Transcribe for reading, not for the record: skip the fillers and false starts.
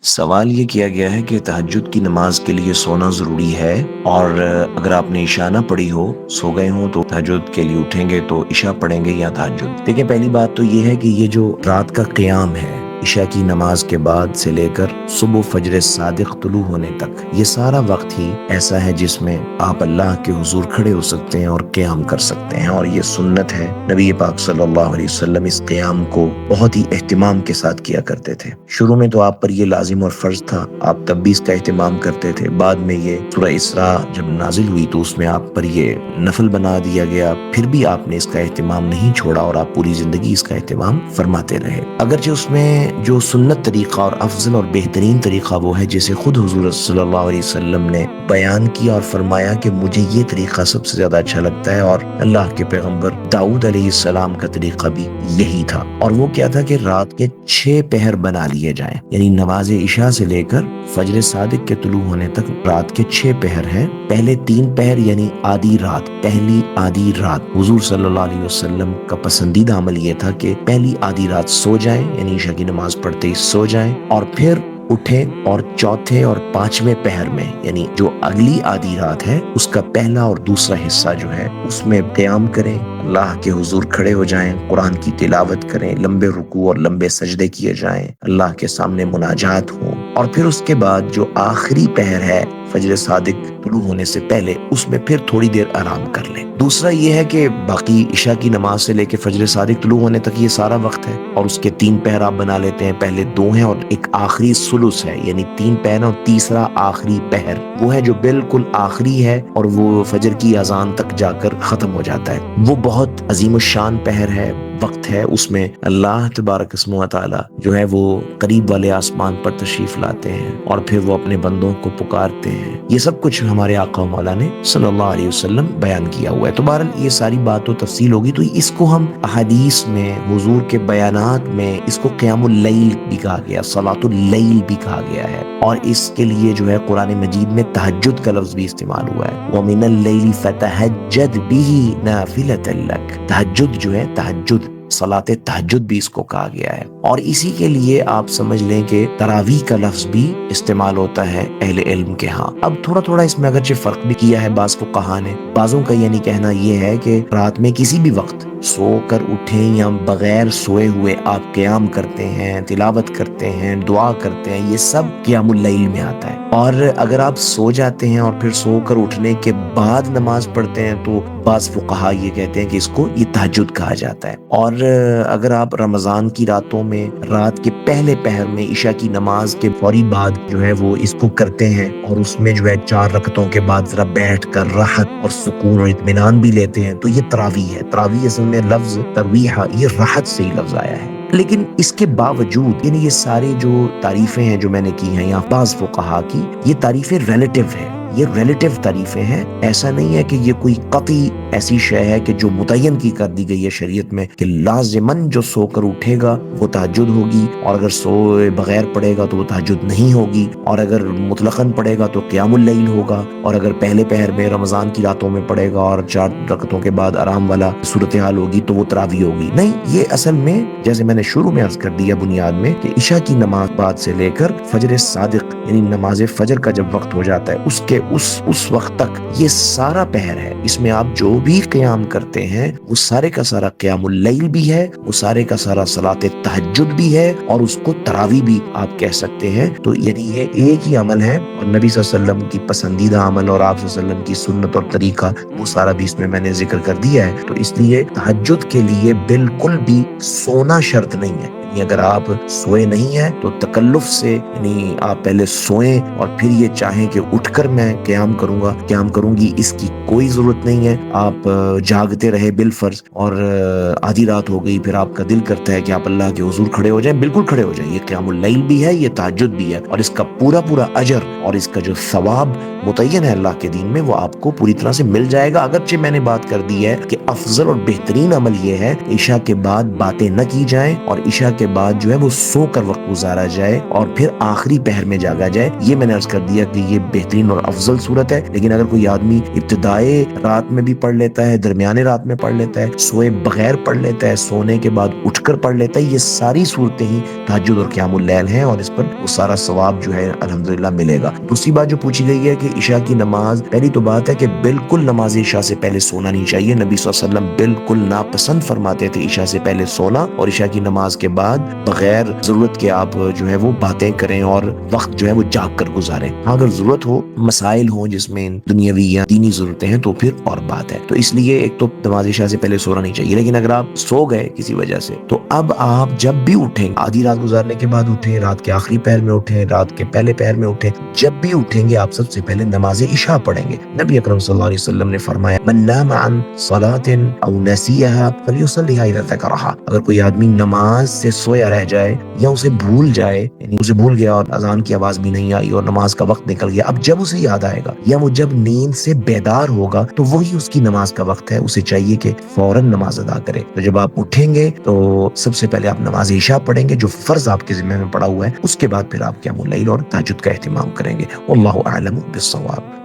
سوال یہ کیا گیا ہے کہ تہجد کی نماز کے لیے سونا ضروری ہے، اور اگر آپ نے عشاء نہ پڑھی ہو، سو گئے ہوں، تو تہجد کے لیے اٹھیں گے تو عشاء پڑھیں گے یا تہجد؟ دیکھیں، پہلی بات تو یہ ہے کہ یہ جو رات کا قیام ہے عشاء کی نماز کے بعد سے لے کر صبح فجر صادق طلوع ہونے تک، یہ سارا وقت ہی ایسا ہے جس میں آپ اللہ کے حضور کھڑے ہو سکتے ہیں اور قیام کر سکتے ہیں، اور یہ سنت ہے۔ نبی پاک صلی اللہ علیہ وسلم اس قیام کو بہت ہی اہتمام کے ساتھ کیا کرتے تھے۔ شروع میں تو آپ پر یہ لازم اور فرض تھا، آپ تب بھی اس کا اہتمام کرتے تھے۔ بعد میں یہ سورہ اسراء جب نازل ہوئی تو اس میں آپ پر یہ نفل بنا دیا گیا، پھر بھی آپ نے اس کا اہتمام نہیں چھوڑا اور آپ پوری زندگی اس کا اہتمام فرماتے رہے۔ اگرچہ اس میں جو سنت طریقہ اور افضل اور بہترین طریقہ وہ ہے جسے خود حضور صلی اللہ علیہ وسلم نے بیان کیا اور فرمایا کہ مجھے یہ طریقہ سب سے زیادہ اچھا لگتا ہے، اور اللہ کے پیغمبر داؤد علیہ السلام کا طریقہ بھی یہی تھا۔ اور وہ کیا تھا کہ رات کے 6 پہر بنا لیے جائیں، یعنی نماز عشاء سے لے کر فجر صادق کے طلوع ہونے تک رات کے 6 پہر ہیں۔ پہلے 3 پہر یعنی آدھی رات، پہلی آدھی رات، حضور صلی اللہ علیہ وسلم کا پسندیدہ عمل یہ تھا کہ پہلی آدھی رات سو جائیں، یعنی عشاء کی نماز پڑھتے ہی سو جائیں، اور پھر اٹھیں اور چوتھے اور 5ویں پہر میں، یعنی جو اگلی آدھی رات ہے اس کا پہلا اور دوسرا حصہ جو ہے اس میں قیام کریں، اللہ کے حضور کھڑے ہو جائیں، قرآن کی تلاوت کریں، لمبے رکوع اور لمبے سجدے کیے جائیں، اللہ کے سامنے مناجات ہوں، اور پھر اس کے بعد جو آخری پہر ہے فجر صادق طلوع ہونے سے پہلے، اس میں پھر تھوڑی دیر آرام کر لیں۔ دوسرا یہ ہے کہ باقی عشاء کی نماز سے لے کے فجر صادق طلوع ہونے تک یہ سارا وقت ہے، اور اس کے 3 پہر آپ بنا لیتے ہیں، پہلے 2 ہیں اور ایک آخری ثلث ہے، یعنی 3 پہر اور تیسرا آخری پہر وہ ہے جو بالکل آخری ہے اور وہ فجر کی اذان تک جا کر ختم ہو جاتا ہے۔ وہ بہت عظیم الشان پہر ہے، وقت ہے، اس میں اللہ تبارک اسمہ و تعالی جو ہے وہ قریب والے آسمان پر تشریف لاتے ہیں اور پھر وہ اپنے بندوں کو پکارتے ہیں۔ یہ سب کچھ ہمارے آقا و مولا نے صلی اللہ علیہ وسلم بیان کیا ہوا ہے۔ تو بہرحال یہ ساری بات و تفصیل ہوگی، تو اس کو ہم احادیث میں، حضور کے بیانات میں اس کو قیام اللیل بھی کہا گیا، صلاۃ اللیل بھی کہا گیا ہے، اور اس کے لیے جو ہے قرآن مجید میں تہجد کا لفظ بھی استعمال ہوا ہے، وَمِنَ اللَّيْلِ فَتَهَجَّدْ بِهِ نَافِلَةً لَكَ۔ تہجد جو ہے، تہجد، صلاۃ تہجد بھی اس کو کہا گیا ہے، اور اسی کے لیے آپ سمجھ لیں کہ تراویح کا لفظ بھی استعمال ہوتا ہے اہل علم کے ہاں۔ اب تھوڑا تھوڑا اس میں اگرچہ فرق بھی کیا ہے بعض فقہا نے، بعضوں کا یعنی کہنا یہ ہے کہ رات میں کسی بھی وقت سو کر اٹھیں یا بغیر سوئے ہوئے آپ قیام کرتے ہیں، تلاوت کرتے ہیں، دعا کرتے ہیں، یہ سب قیام اللیل میں آتا ہے۔ اور اگر آپ سو جاتے ہیں اور پھر سو کر اٹھنے کے بعد نماز پڑھتے ہیں تو بعض فقہا یہ کہتے ہیں کہ اس کو یہ تہجد کہا جاتا ہے۔ اور اگر آپ رمضان کی راتوں میں رات کے پہلے پہر میں عشاء کی نماز کے فوری بعد جو ہے وہ اس کو کرتے ہیں، اور اس میں جو ہے 4 رکعتوں کے بعد ذرا بیٹھ کر راحت اور سکون اور اطمینان بھی لیتے ہیں، تو یہ تراویح ہے۔ تراویح اصل میں لفظ ترویح، یہ راحت سے ہی لفظ آیا ہے۔ لیکن اس کے باوجود یعنی یہ سارے جو تعریفیں ہیں جو میں نے کی ہیں یا بعض فقہا کی، یہ تعریفیں ریلیٹیو ہیں، یہ ریلیٹیو تعریفیں ہیں، ایسا نہیں ہے کہ یہ کوئی قطعی ایسی شے ہے کہ جو متعین کی کر دی گئی ہے شریعت میں کہ لازماً جو سو کر اٹھے گا وہ تہجد ہوگی، اور اگر سوئے بغیر پڑھے گا تو وہ تہجد نہیں ہوگی، اور اگر مطلقاً پڑھے گا تو قیام اللیل ہوگا، اور اگر پہلے پہر میں رمضان کی راتوں میں پڑھے گا اور 4 رکعتوں کے بعد آرام والا صورتحال ہوگی تو وہ تراویح ہوگی۔ نہیں، یہ اصل میں جیسے میں نے شروع میں عرض کر دیا بنیاد میں کہ عشاء کی نماز بعد سے لے کر فجر صادق یعنی نماز فجر کا جب وقت ہو جاتا ہے اس وقت تک یہ سارا پہر ہے، اس میں آپ جو بھی قیام کرتے ہیں وہ سارے کا سارا قیام اللیل بھی ہے، وہ سارے کا سارا صلاۃ تہجد بھی ہے، اور اس کو تراویح بھی آپ کہہ سکتے ہیں۔ تو یعنی یہ ایک ہی عمل ہے، اور نبی صلی اللہ علیہ وسلم کی پسندیدہ عمل اور آپ صلی اللہ علیہ وسلم کی سنت اور طریقہ وہ سارا بھی اس میں نے ذکر کر دیا ہے۔ تو اس لیے تہجد کے لیے بالکل بھی سونا شرط نہیں ہے، یعنی اگر آپ سوئے نہیں ہیں تو تکلف سے یعنی آپ پہلے سوئیں اور پھر یہ چاہیں کہ اٹھ کر میں قیام کروں گا، قیام کروں گی، اس کی کوئی ضرورت نہیں ہے۔ آپ جاگتے رہے بالفرض اور آدھی رات ہو گئی، پھر آپ کا دل کرتا ہے کہ آپ اللہ کے حضور کھڑے ہو جائیں، بالکل کھڑے ہو جائیں، یہ قیام اللیل بھی ہے، یہ تہجد بھی ہے، اور اس کا پورا اجر اور اس کا جو ثواب متعین ہے اللہ کے دین میں وہ آپ کو پوری طرح سے مل جائے گا۔ اگرچہ میں نے بات کر دی ہے کہ افضل اور بہترین عمل یہ ہے کہ عشاء کے بعد باتیں نہ کی جائیں، اور عشاء کے بعد جو ہے وہ سو کر وقت گزارا جائے اور پھر آخری پہر میں جاگا جائے. یہ میں نے عرض کر دیا کہ یہ بہترین اور افضل صورت ہے. لیکن اگر کوئی آدمی ابتدائے رات میں بھی پڑھ لیتا ہے, درمیانے رات میں پڑھ لیتا ہے, سوئے بغیر پڑھ لیتا ہے, سونے کے بعد اٹھ کر پڑھ لیتا ہے, یہ ساری صورتیں ہی تہجد اور قیام اللیل ہیں اور اس پر وہ سارا ثواب جو ہے الحمدللہ ملے گا. دوسری بات جو پوچھی گئی ہے کہ عشاء کی نماز, پہلی تو بات ہے کہ بالکل نماز عشاء سے پہلے سونا نہیں چاہیے. نبی صلی اللہ علیہ وسلم بالکل ناپسند فرماتے تھے عشاء سے پہلے سونا, اور عشاء کی نماز کے بعد بغیر ضرورت کے آپ جو ہے وہ باتیں کریں اور وقت جو ہے وہ جاگ کر گزاریں. ہاں اگر ضرورت ہو, مسائل ہوں جس میں دنیاوی یا دینی ضرورتیں ہیں تو پھر اور بات ہے. تو اس لیے ایک تو نماز عشاء سے پہلے سونا نہیں چاہیے. لیکن اگر آپ سو گئے کسی وجہ سے تو اب آپ جب بھی اٹھیں, آدھی رات گزارنے کے بعد اٹھیں, رات کے آخری پہر میں اٹھیں, رات کے پہلے پہر میں اٹھیں, جب بھی اٹھیں گے آپ سب سے پہلے نماز عشاء پڑھیں گے. نبی اکرم صلی اللہ علیہ وسلم نے فرمایا من نام عن صلاۃ او نسیها فلیصلیها اذا ذکرها. اگر کوئی آدمی نماز سے سویا رہ جائے یا اسے بھول جائے, یعنی اسے بھول گیا اور اذان کی آواز بھی نہیں آئی اور نماز کا وقت نکل گیا, اب جب اسے یاد آئے گا یا وہ جب نیند سے بیدار ہوگا تو وہی اس کی نماز کا وقت ہے. اسے چاہیے کہ فوراً نماز ادا کرے. تو جب آپ اٹھیں گے تو سب سے پہلے آپ نماز عشاء پڑھیں گے جو فرض آپ کے ذمہ میں پڑا ہوا ہے. اس کے بعد پھر آپ قیام اللیل اور تہجد کا اہتمام کریں گے. واللہ اعلم بالصواب.